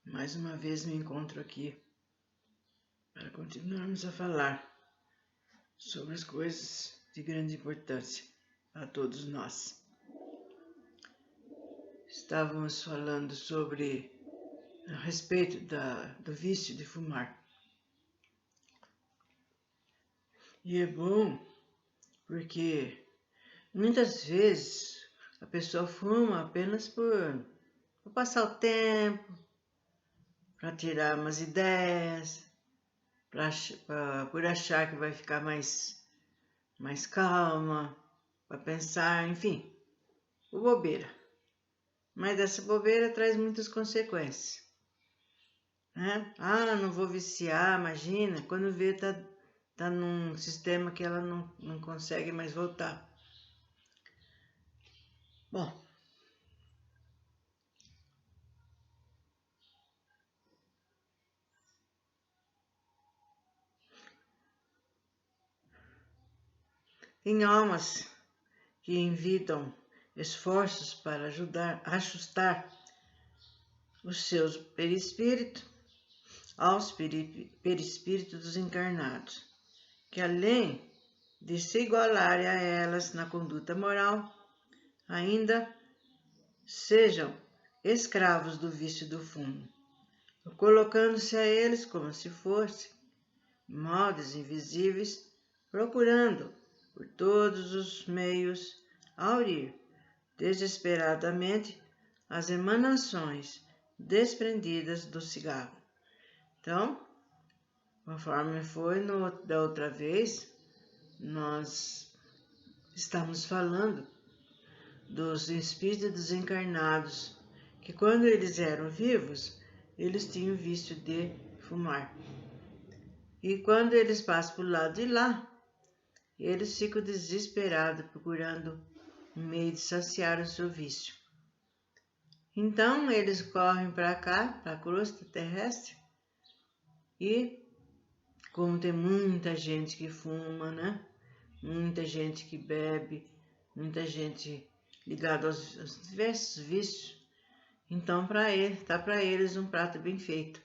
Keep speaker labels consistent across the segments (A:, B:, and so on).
A: Mais uma vez me encontro aqui para continuarmos a falar sobre as coisas de grande importância a todos nós. Estávamos falando a respeito do vício de fumar. E é bom porque muitas vezes a pessoa fuma apenas por passar o tempo, para tirar umas ideias, por achar que vai ficar mais calma, para pensar, enfim, por bobeira. Mas essa bobeira traz muitas consequências, né? Não vou viciar, imagina, quando vê tá num sistema que ela não consegue mais voltar. Bom, tem almas que envidam esforços para ajustar o seu perispírito aos perispíritos dos encarnados, que além de se igualarem a elas na conduta moral, ainda sejam escravos do vício do fumo, colocando-se a eles como se fossem moldes invisíveis, procurando por todos os meios aurir desesperadamente as emanações desprendidas do cigarro. Então, conforme foi da outra vez, nós estamos falando dos espíritos desencarnados, que quando eles eram vivos, eles tinham vício de fumar. E quando eles passam para o lado de lá, eles ficam desesperados, procurando um meio de saciar o seu vício. Então, eles correm para cá, para a crosta terrestre, e como tem muita gente que fuma, né? Muita gente que bebe, muita gente ligada aos diversos vícios, então para eles um prato bem feito.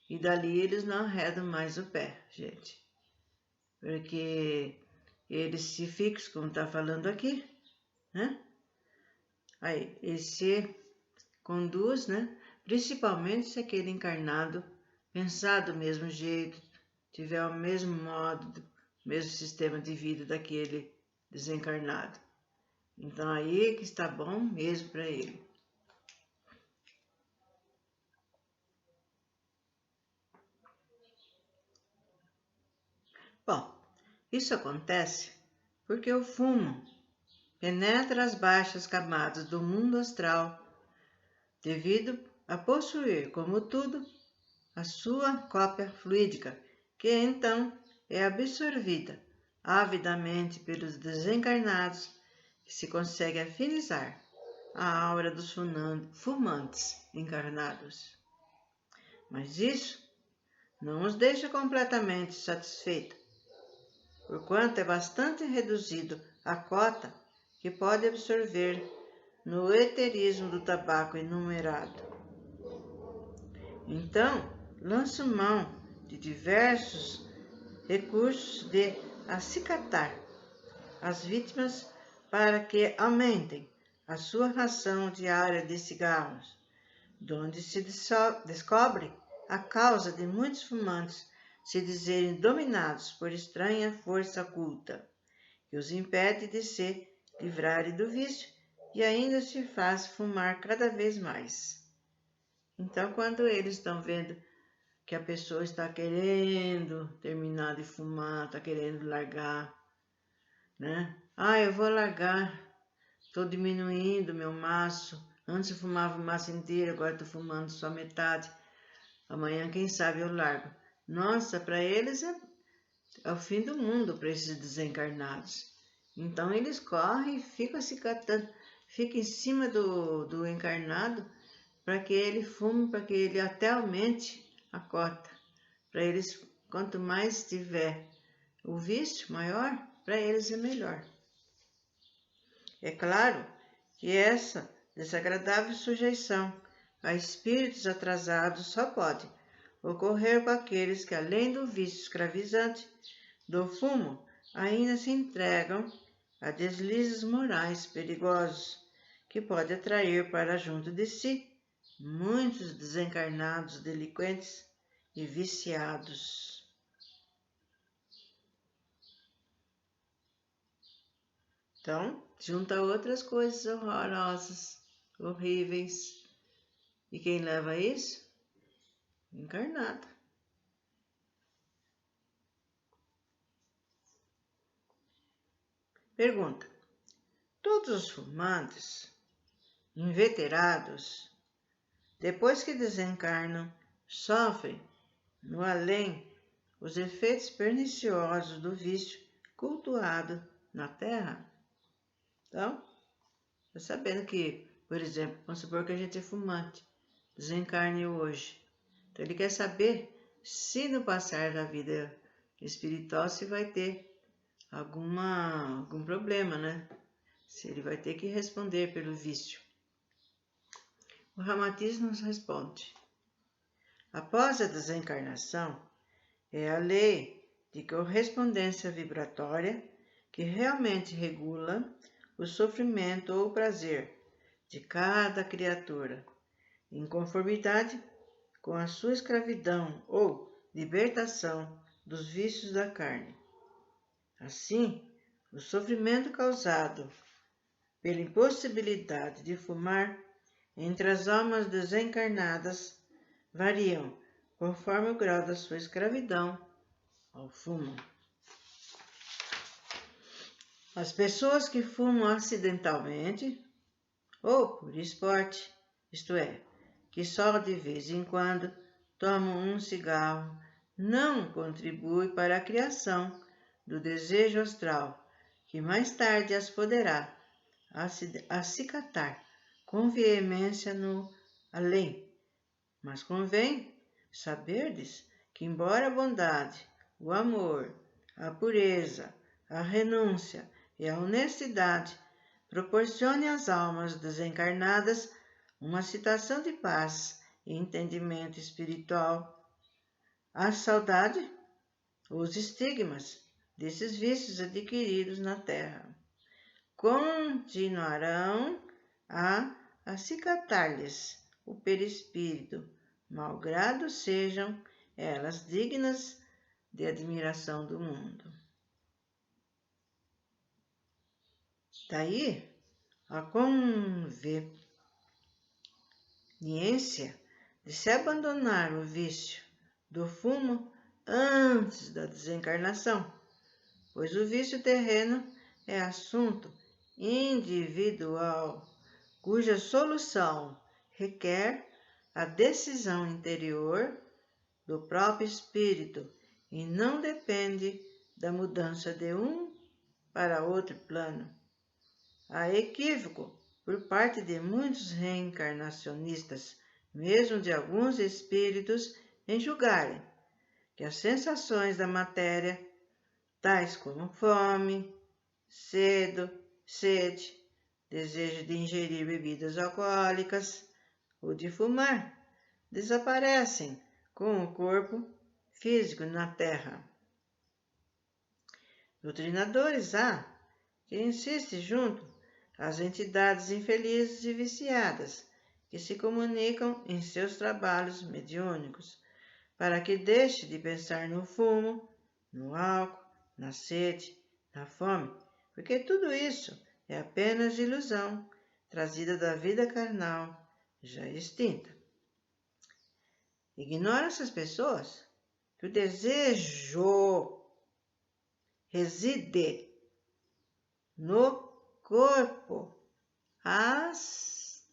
A: E dali eles não arredam mais o pé, gente. Porque eles se fixam, como está falando aqui, né? Aí, ele se conduz, né? Principalmente se aquele encarnado pensar do mesmo jeito, tiver o mesmo modo, o mesmo sistema de vida daquele desencarnado. Então aí que está bom mesmo para ele. Bom, isso acontece porque o fumo penetra as baixas camadas do mundo astral, devido a possuir, como tudo, a sua cópia fluídica, que então é absorvida avidamente pelos desencarnados, que se consegue afinizar a aura dos fumantes encarnados. Mas isso não os deixa completamente satisfeitos, porquanto é bastante reduzido a cota que pode absorver no eterismo do tabaco enumerado. Então, lançam mão de diversos recursos de acicatar as vítimas para que aumentem a sua ração diária de cigarros, donde se descobre a causa de muitos fumantes se dizerem dominados por estranha força oculta, que os impede de se livrarem do vício e ainda se faz fumar cada vez mais. Então, quando eles estão vendo que a pessoa está querendo terminar de fumar, está querendo largar, né? Eu vou largar, estou diminuindo meu maço. Antes eu fumava o maço inteiro, agora estou fumando só metade. Amanhã, quem sabe, eu largo. Nossa, para eles é o fim do mundo, para esses desencarnados. Então, eles correm e ficam se catando, ficam em cima do encarnado, para que ele fume, para que ele até aumente a cota. Para eles, quanto mais tiver o vício maior, para eles é melhor. É claro que essa desagradável sujeição a espíritos atrasados só pode ocorrer com aqueles que, além do vício escravizante do fumo, ainda se entregam a deslizes morais perigosos, que pode atrair para junto de si muitos desencarnados delinquentes e viciados. Então, junta outras coisas horrorosas, horríveis. E quem leva isso? Encarnado. Pergunta: todos os fumantes, inveterados, depois que desencarnam, sofrem, no além, os efeitos perniciosos do vício cultuado na Terra? Então, tá sabendo que, por exemplo, vamos supor que a gente é fumante, desencarne hoje. Então, ele quer saber se no passar da vida espiritual se vai ter algum problema, né? Se ele vai ter que responder pelo vício. O Ramatiz nos responde: após a desencarnação, é a lei de correspondência vibratória que realmente regula o sofrimento ou o prazer de cada criatura, em conformidade com a sua escravidão ou libertação dos vícios da carne. Assim, o sofrimento causado pela impossibilidade de fumar entre as almas desencarnadas variam conforme o grau da sua escravidão ao fumo. As pessoas que fumam acidentalmente ou por esporte, isto é, que só de vez em quando tomam um cigarro, não contribui para a criação do desejo astral, que mais tarde as poderá acicatar com veemência no além. Mas convém saberdes que, embora a bondade, o amor, a pureza, a renúncia e a honestidade proporcione às almas desencarnadas uma situação de paz e entendimento espiritual, a saudade, os estigmas desses vícios adquiridos na Terra continuarão a acicatar-lhes o perispírito, malgrado sejam elas dignas de admiração do mundo. Daí, a conveniência de se abandonar o vício do fumo antes da desencarnação, pois o vício terreno é assunto individual, cuja solução requer a decisão interior do próprio espírito e não depende da mudança de um para outro plano. Há equívoco por parte de muitos reencarnacionistas, mesmo de alguns espíritos, em julgarem que as sensações da matéria, tais como fome, sede, desejo de ingerir bebidas alcoólicas ou de fumar, desaparecem com o corpo físico na Terra. Doutrinadores há que insistem junto às entidades infelizes e viciadas que se comunicam em seus trabalhos mediúnicos, para que deixe de pensar no fumo, no álcool, na sede, na fome, porque tudo isso é apenas ilusão trazida da vida carnal já extinta. Ignora essas pessoas que o desejo reside no corpo astral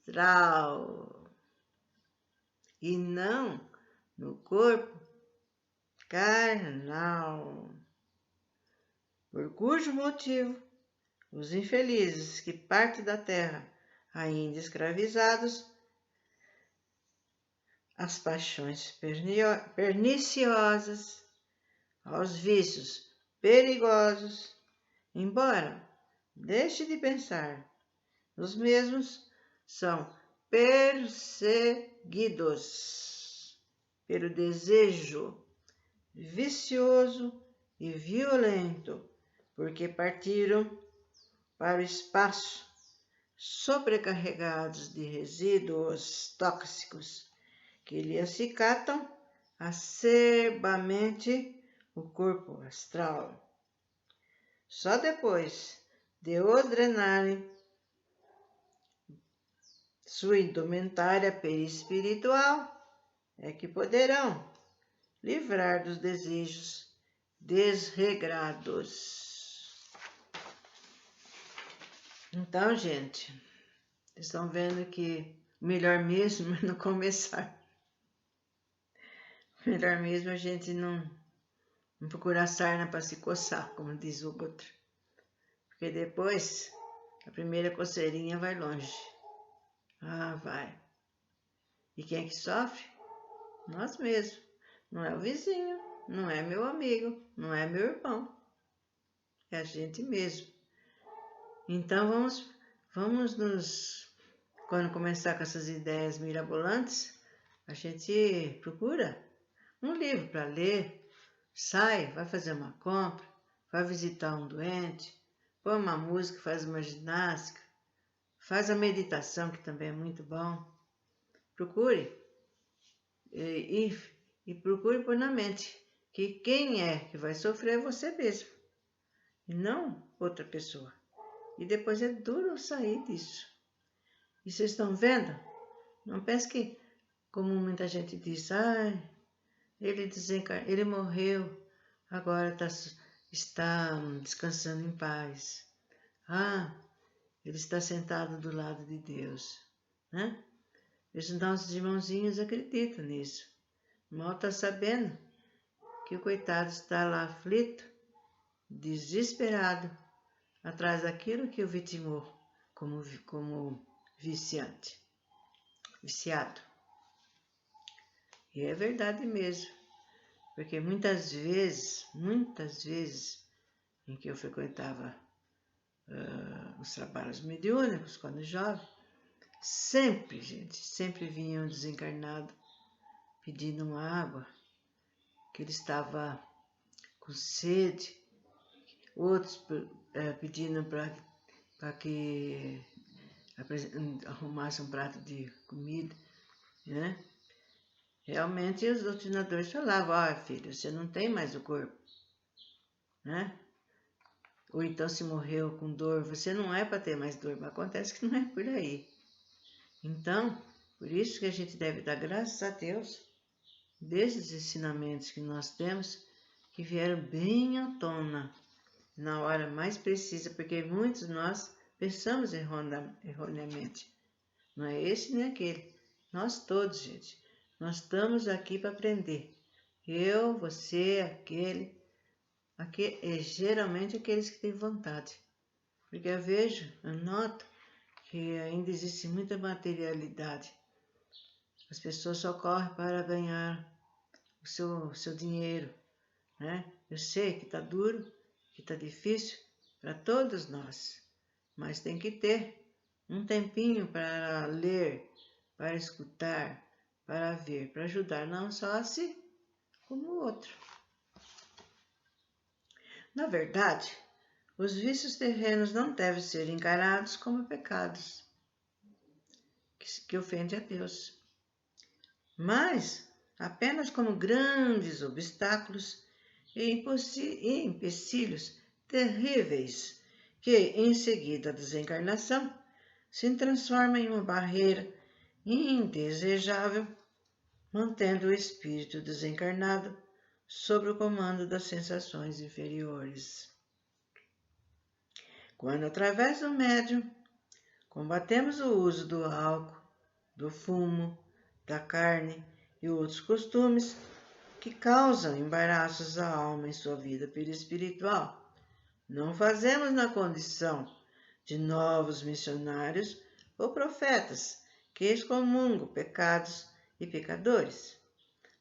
A: e não no corpo carnal, por cujo motivo os infelizes que partem da terra ainda escravizados às paixões perniciosas, aos vícios perigosos, embora deixe de pensar nos mesmos, são perseguidos perseguidos pelo desejo vicioso e violento, porque partiram para o espaço sobrecarregados de resíduos tóxicos que lhe acicatam acerbamente o corpo astral. Só depois de o drenarem sua indumentária perispiritual é que poderão livrar dos desejos desregrados. Então, gente, vocês estão vendo que o melhor mesmo é não começar. O melhor mesmo é a gente não procurar sarna para se coçar, como diz o outro. Porque depois, a primeira coceirinha vai longe. Ah, vai. E quem é que sofre? Nós mesmos. Não é o vizinho, não é meu amigo, não é meu irmão. É a gente mesmo. Então vamos nos... Quando começar com essas ideias mirabolantes, a gente procura um livro para ler, sai, vai fazer uma compra, vai visitar um doente, põe uma música, faz uma ginástica, faz a meditação, que também é muito bom. Procure e procure pôr na mente que quem é que vai sofrer é você mesmo, e não outra pessoa. E depois é duro sair disso. E vocês estão vendo? Não pense que, como muita gente diz, ele morreu, agora está descansando em paz. Ele está sentado do lado de Deus, né? Os nossos irmãozinhos acreditam nisso. Mal está sabendo que o coitado está lá aflito, desesperado, atrás daquilo que o vitimou como viciado. E é verdade mesmo, porque muitas vezes em que eu frequentava os trabalhos mediúnicos, quando jovem, sempre vinha um desencarnado pedindo uma água, que ele estava com sede, outros pedindo para que arrumasse um prato de comida, né? Realmente os doutrinadores falavam, filho, você não tem mais o corpo, né? Ou então se morreu com dor, você não é para ter mais dor, mas acontece que não é por aí. Então, por isso que a gente deve dar graças a Deus desses ensinamentos que nós temos, que vieram bem à tona, na hora mais precisa, porque muitos de nós pensamos erroneamente. Não é esse nem aquele. Nós todos, gente, nós estamos aqui para aprender. Eu, você, aquele geralmente aqueles que têm vontade. Porque eu noto que ainda existe muita materialidade. As pessoas só correm para ganhar o seu dinheiro, né? Eu sei que está duro, que está difícil para todos nós, mas tem que ter um tempinho para ler, para escutar, para ver, para ajudar não só a si, como o outro. Na verdade, os vícios terrenos não devem ser encarados como pecados que ofendem a Deus, mas apenas como grandes obstáculos e empecilhos terríveis que, em seguida à desencarnação, se transformam em uma barreira indesejável, mantendo o espírito desencarnado sob o comando das sensações inferiores. Quando, através do médium, combatemos o uso do álcool, do fumo, da carne e outros costumes que causam embaraços à alma em sua vida perispiritual, não fazemos na condição de novos missionários ou profetas que excomungam pecados e pecadores.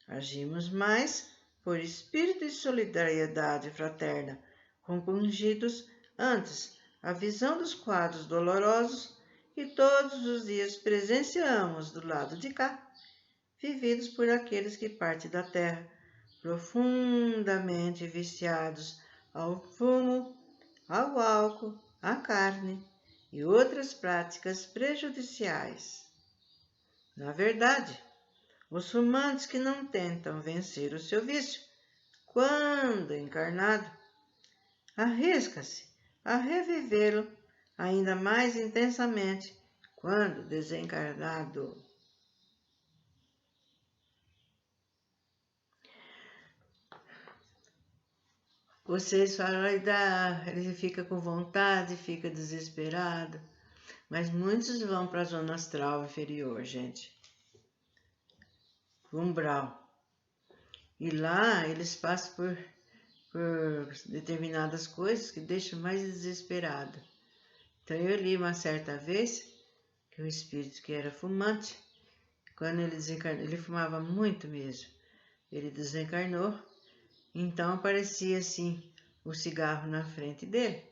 A: Agimos mais por espírito de solidariedade fraterna, compungidos antes a visão dos quadros dolorosos que todos os dias presenciamos do lado de cá vividos por aqueles que partem da terra, profundamente viciados ao fumo, ao álcool, à carne e outras práticas prejudiciais. Na verdade, os fumantes que não tentam vencer o seu vício, quando encarnado, arrisca-se a revivê-lo ainda mais intensamente quando desencarnado. Vocês falam, ele fica com vontade, fica desesperado, mas muitos vão para a zona astral inferior, gente, umbral, e lá eles passam por determinadas coisas que deixam mais desesperado. Então eu li uma certa vez que o espírito que era fumante, quando ele desencarnou, ele fumava muito mesmo, ele desencarnou, então aparecia assim o cigarro na frente dele.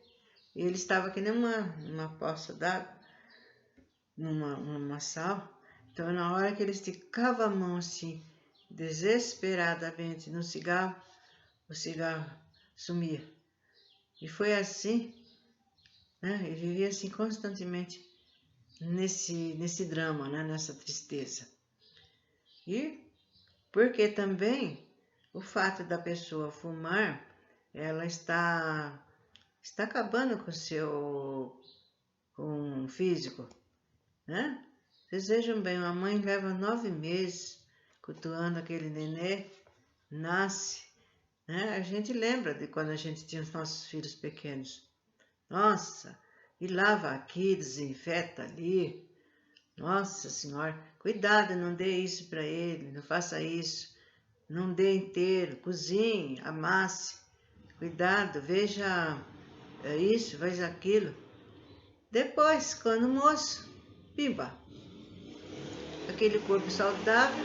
A: Ele estava aqui numa poça d'água, numa sal. Então, na hora que ele esticava a mão assim, desesperadamente no cigarro, o cigarro sumia. E foi assim, né? Ele vivia assim constantemente nesse drama, né? Nessa tristeza. E porque também o fato da pessoa fumar, ela está acabando com o seu físico, né? Vocês vejam bem, uma mãe leva 9 meses cultuando aquele nenê, nasce, né? A gente lembra de quando a gente tinha os nossos filhos pequenos. Nossa, e lava aqui, desinfeta ali. Nossa Senhora, cuidado, não dê isso para ele, não faça isso. Não dê inteiro, cozinhe, amasse. Cuidado, veja isso, veja aquilo. Depois, quando moço, pimba, aquele corpo saudável,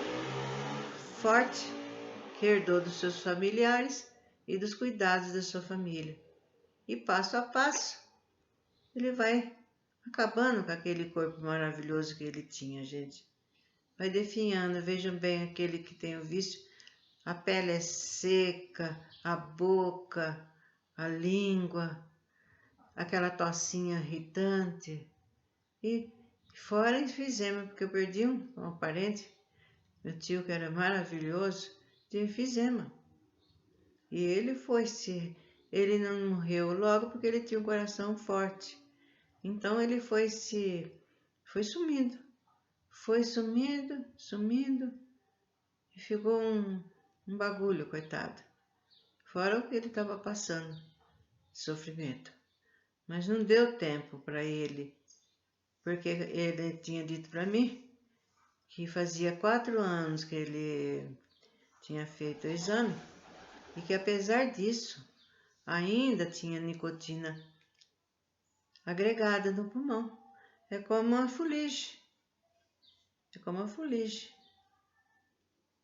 A: forte, que herdou dos seus familiares e dos cuidados da sua família. E passo a passo, ele vai acabando com aquele corpo maravilhoso que ele tinha, gente. Vai definhando, vejam bem aquele que tem o vício, a pele é seca, a boca, a língua, aquela tossinha irritante. E fora enfisema, porque eu perdi um parente, meu tio que era maravilhoso, de enfisema. E ele não morreu logo porque ele tinha um coração forte. Então ele foi sumindo. Foi sumindo, e ficou um bagulho, coitado. Fora o que ele estava passando, sofrimento. Mas não deu tempo para ele, porque ele tinha dito para mim que fazia 4 anos que ele tinha feito o exame e que apesar disso ainda tinha nicotina agregada no pulmão. É como a fuligem.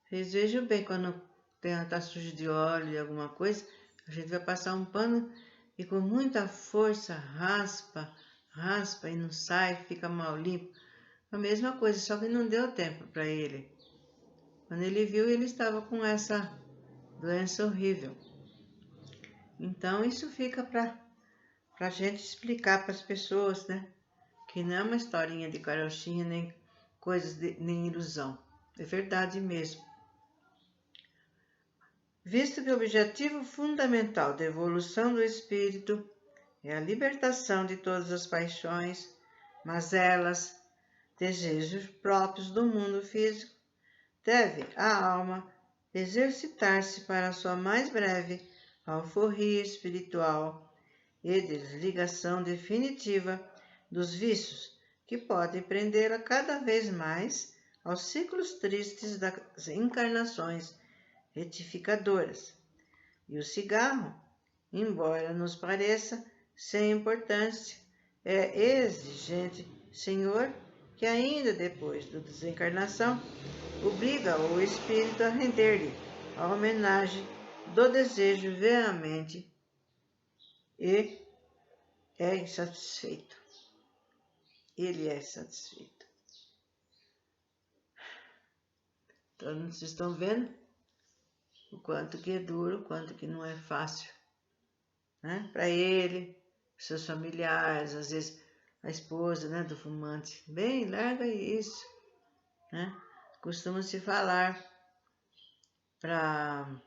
A: Vocês vejam bem, quando está sujo de óleo e alguma coisa, a gente vai passar um pano e com muita força raspa e não sai, fica mal limpo. A mesma coisa, só que não deu tempo para ele. Quando ele viu, ele estava com essa doença horrível. Então isso fica para a gente explicar para as pessoas, né? Que não é uma historinha de carochinha, nem nem ilusão. É verdade mesmo. Visto que o objetivo fundamental da evolução do espírito é a libertação de todas as paixões, mazelas, desejos próprios do mundo físico, deve a alma exercitar-se para a sua mais breve alforria espiritual e desligação definitiva dos vícios que podem prendê-la cada vez mais aos ciclos tristes das encarnações retificadoras. E o cigarro, embora nos pareça sem importância, é exigente, Senhor, que ainda depois da desencarnação, obriga o espírito a render-lhe a homenagem do desejo veemente e é insatisfeito. Ele é satisfeito. Então, vocês estão vendo o quanto que é duro, o quanto que não é fácil, né? Para ele, seus familiares, às vezes a esposa, né, do fumante. Bem, larga isso, né? Costuma se falar para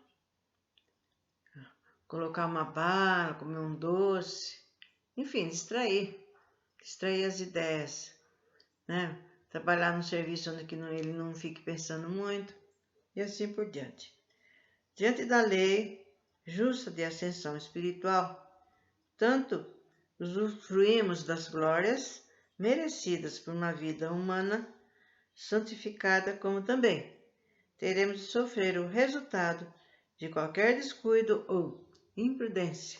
A: colocar uma bala, comer um doce, enfim, distrair as ideias, né? Trabalhar no serviço onde que ele não fique pensando muito e assim por diante. Diante da lei justa de ascensão espiritual, tanto usufruímos das glórias merecidas por uma vida humana santificada, como também teremos de sofrer o resultado de qualquer descuido ou imprudência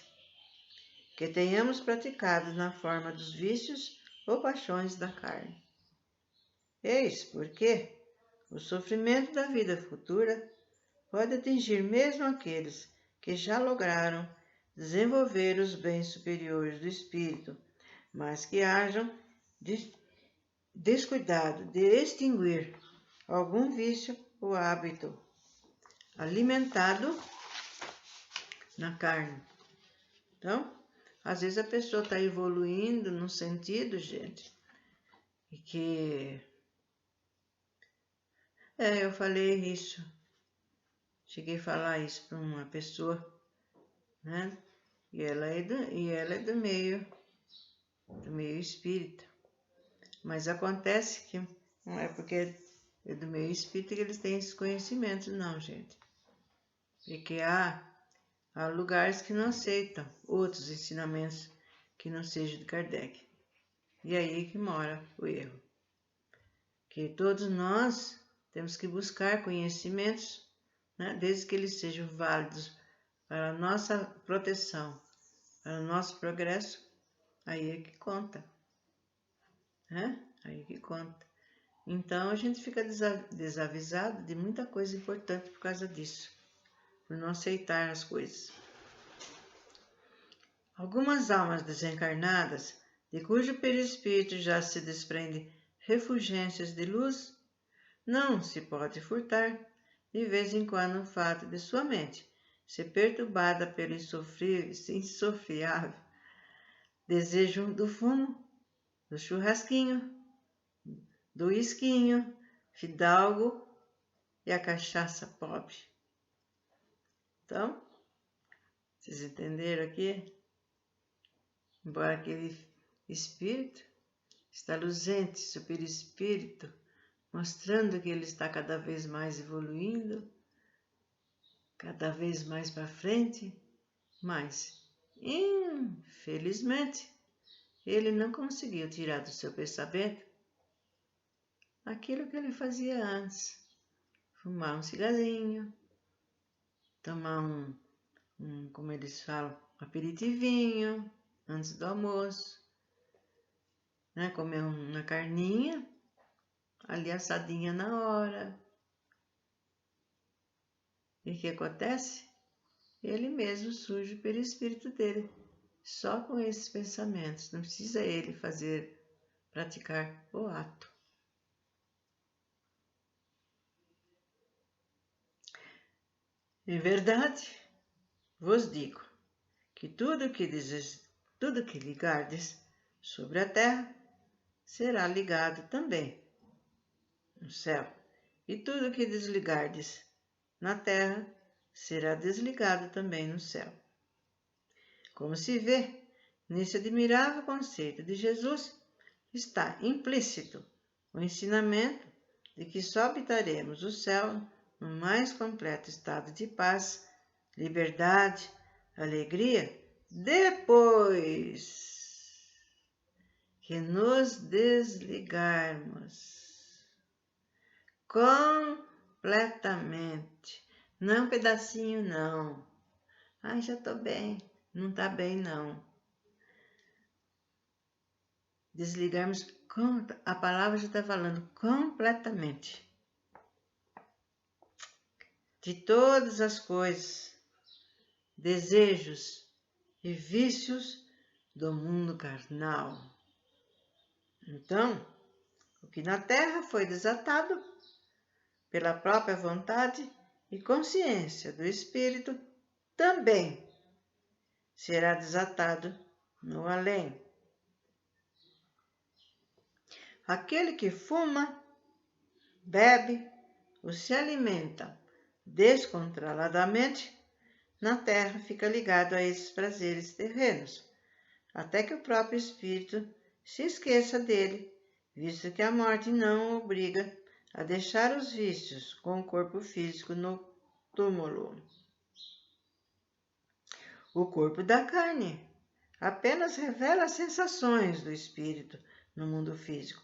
A: que tenhamos praticado na forma dos vícios ou paixões da carne. Eis porque o sofrimento da vida futura pode atingir mesmo aqueles que já lograram desenvolver os bens superiores do espírito, mas que hajam descuidado de extinguir algum vício ou hábito alimentado na carne. Então, às vezes a pessoa está evoluindo no sentido, gente, e que... eu falei isso, cheguei a falar isso para uma pessoa, né? E ela é do meio espírita. Mas acontece que não é porque é do meio espírita que eles têm esses conhecimentos, não, gente. Porque há lugares que não aceitam outros ensinamentos que não sejam de Kardec. E aí que mora o erro. Que todos nós temos que buscar conhecimentos, né, desde que eles sejam válidos para a nossa proteção, para o nosso progresso, aí é que conta. Né? Aí que conta. Então a gente fica desavisado de muita coisa importante por causa disso, por não aceitar as coisas. Algumas almas desencarnadas, de cujo perispírito já se desprende refulgências de luz, não se pode furtar, de vez em quando, o fato de sua mente ser perturbada pelo insofriável desejo do fumo, do churrasquinho, do isquinho, fidalgo e a cachaça pobre. Então, vocês entenderam aqui? Embora aquele espírito está luzente, superespírito, mostrando que ele está cada vez mais evoluindo, cada vez mais para frente, mas, infelizmente, ele não conseguiu tirar do seu pensamento aquilo que ele fazia antes. Fumar um cigarrinho, tomar como eles falam, um aperitivinho antes do almoço, né? Comer uma carninha ali assadinha na hora. E o que acontece? Ele mesmo surge pelo espírito dele, só com esses pensamentos. Não precisa ele praticar o ato. Em verdade, vos digo que tudo que ligardes sobre a terra será ligado também no céu, e tudo que desligardes na terra será desligado também no céu. Como se vê, nesse admirável conceito de Jesus está implícito o ensinamento de que só habitaremos o céu no mais completo estado de paz, liberdade, alegria, depois que nos desligarmos completamente, não um pedacinho não. Ai, já estou bem, não está bem não. Desligarmos, a palavra já está falando completamente de todas as coisas, desejos e vícios do mundo carnal. Então, o que na terra foi desatado, pela própria vontade e consciência do espírito, também será desatado no além. Aquele que fuma, bebe ou se alimenta descontroladamente, na terra fica ligado a esses prazeres terrenos, até que o próprio espírito se esqueça dele, visto que a morte não o obriga a deixar os vícios com o corpo físico no túmulo. O corpo da carne apenas revela as sensações do espírito no mundo físico.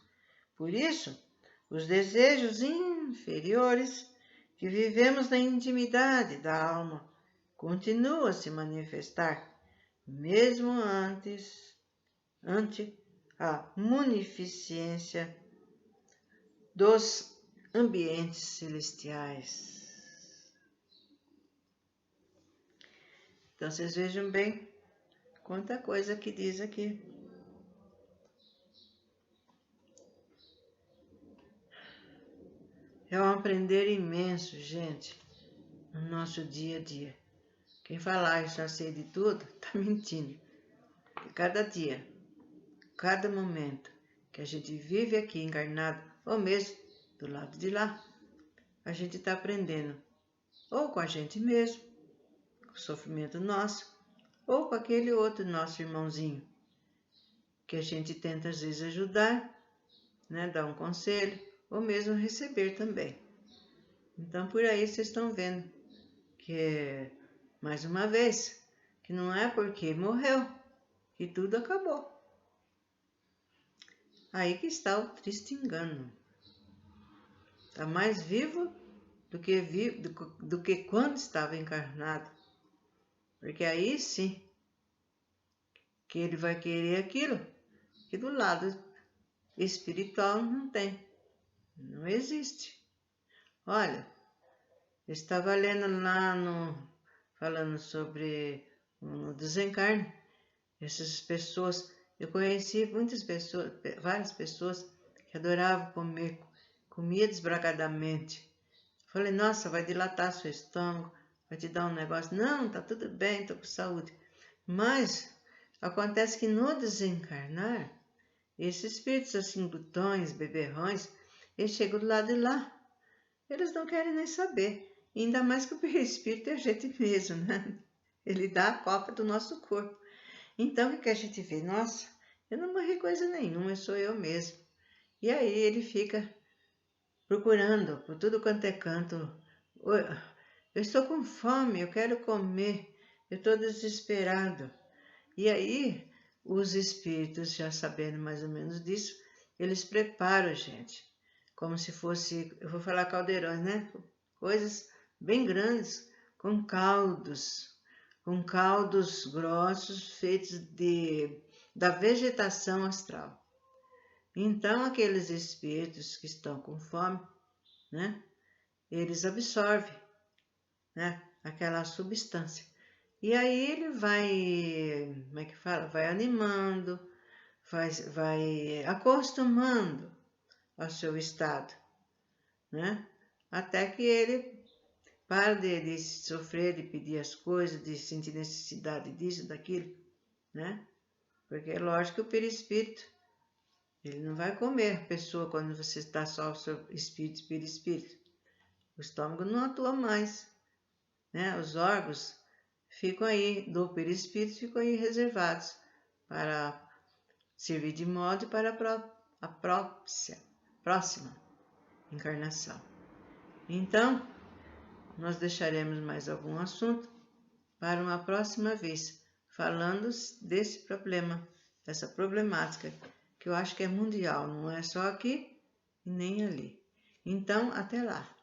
A: Por isso, os desejos inferiores que vivemos na intimidade da alma continuam a se manifestar, mesmo ante a munificência dos ambientes celestiais. Então, vocês vejam bem quanta coisa que diz aqui. É um aprender imenso, gente, no nosso dia a dia. Quem falar que já sei de tudo, está mentindo. E cada dia, cada momento que a gente vive aqui encarnado, ou mesmo do lado de lá, a gente está aprendendo, ou com a gente mesmo, com o sofrimento nosso, ou com aquele outro nosso irmãozinho, que a gente tenta às vezes ajudar, né, dar um conselho, ou mesmo receber também. Então, por aí vocês estão vendo que, mais uma vez, que não é porque morreu que tudo acabou. Aí que está o triste engano. Está mais vivo do que quando estava encarnado. Porque aí sim, que ele vai querer aquilo que do lado espiritual não tem. Não existe. Olha, eu estava lendo lá falando sobre o desencarne. Essas pessoas, eu conheci muitas pessoas, várias pessoas que adoravam comer, comia desbragadamente. Falei, nossa, vai dilatar seu estômago, vai te dar um negócio. Não, tá tudo bem, tô com saúde. Mas acontece que no desencarnar, esses espíritos assim, glutões, beberrões, eles chegam do lado de lá. Eles não querem nem saber. Ainda mais que o perispírito é a gente mesmo, né? Ele dá a cópia do nosso corpo. Então, o que a gente vê? Nossa, eu não morri coisa nenhuma, eu sou eu mesmo. E aí ele fica procurando por tudo quanto é canto. Eu estou com fome, eu quero comer, eu estou desesperado. E aí, os espíritos, já sabendo mais ou menos disso, eles preparam a gente, como se fosse, eu vou falar caldeirões, né? Coisas bem grandes, com caldos grossos feitos da vegetação astral. Então, aqueles espíritos que estão com fome, né? Eles absorvem, né, aquela substância. E aí ele vai, como é que fala? Vai animando, vai acostumando ao seu estado, né? Até que ele para de sofrer, de pedir as coisas, de sentir necessidade disso, daquilo, né? Porque é lógico que o perispírito, ele não vai comer a pessoa quando você está só o seu espírito, perispírito. O estômago não atua mais, né? Os órgãos ficam aí, do perispírito, ficam aí reservados para servir de molde para a próxima encarnação. Então, nós deixaremos mais algum assunto para uma próxima vez, falando desse problema, dessa problemática, que eu acho que é mundial, não é só aqui e nem ali. Então, até lá!